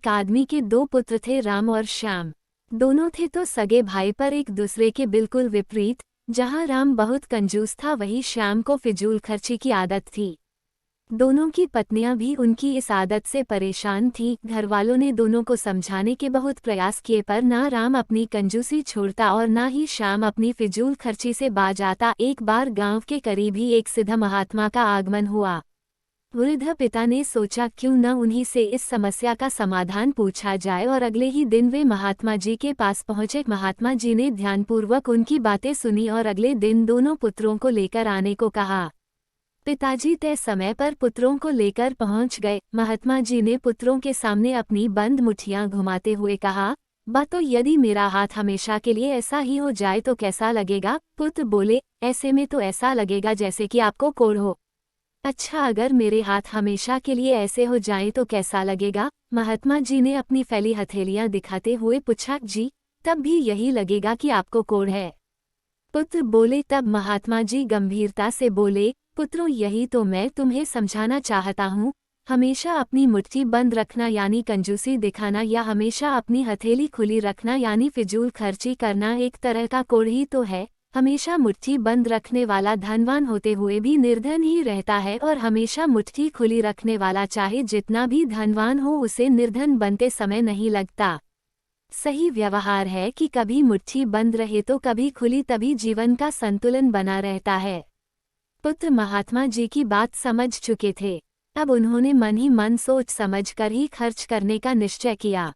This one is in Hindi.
एक आदमी के दो पुत्र थे, राम और श्याम। दोनों थे तो सगे भाई, पर एक दूसरे के बिल्कुल विपरीत। जहाँ राम बहुत कंजूस था, वहीं श्याम को फिजूल खर्ची की आदत थी। दोनों की पत्नियां भी उनकी इस आदत से परेशान थीं। घरवालों ने दोनों को समझाने के बहुत प्रयास किए, पर ना राम अपनी कंजूसी छोड़ता और ना ही श्याम अपनी फिजूल खर्ची से बाज आता। एक बार गांव के करीब ही एक सिद्ध महात्मा का आगमन हुआ। वृद्ध पिता ने सोचा क्यों न उन्हीं से इस समस्या का समाधान पूछा जाए, और अगले ही दिन वे महात्मा जी के पास पहुंचे। महात्मा जी ने ध्यानपूर्वक उनकी बातें सुनी और अगले दिन दोनों पुत्रों को लेकर आने को कहा। पिताजी तय समय पर पुत्रों को लेकर पहुंच गए। महात्मा जी ने पुत्रों के सामने अपनी बंद मुट्ठियां घुमाते हुए कहा, बातो यदि मेरा हाथ हमेशा के लिए ऐसा ही हो जाए तो कैसा लगेगा? पुत्र बोले, ऐसे में तो ऐसा लगेगा जैसे कि आपको कोढ़ हो। अच्छा, अगर मेरे हाथ हमेशा के लिए ऐसे हो जाएं तो कैसा लगेगा? महात्मा जी ने अपनी फैली हथेलियां दिखाते हुए पूछा। जी, तब भी यही लगेगा कि आपको कोढ़ है। पुत्र बोले। तब महात्मा जी गंभीरता से बोले, पुत्रों, यही तो मैं तुम्हें समझाना चाहता हूँ। हमेशा अपनी मुट्ठी बंद रखना यानी कंजूसी दिखाना, या हमेशा अपनी हथेली खुली रखना यानी फिजूल खर्ची करना एक तरह का कोढ़ ही तो है। हमेशा मुट्ठी बंद रखने वाला धनवान होते हुए भी निर्धन ही रहता है, और हमेशा मुट्ठी खुली रखने वाला चाहे जितना भी धनवान हो उसे निर्धन बनते समय नहीं लगता। सही व्यवहार है कि कभी मुट्ठी बंद रहे तो कभी खुली, तभी जीवन का संतुलन बना रहता है। पुत्र महात्मा जी की बात समझ चुके थे। अब उन्होंने मन ही मन सोच समझ कर ही खर्च करने का निश्चय किया।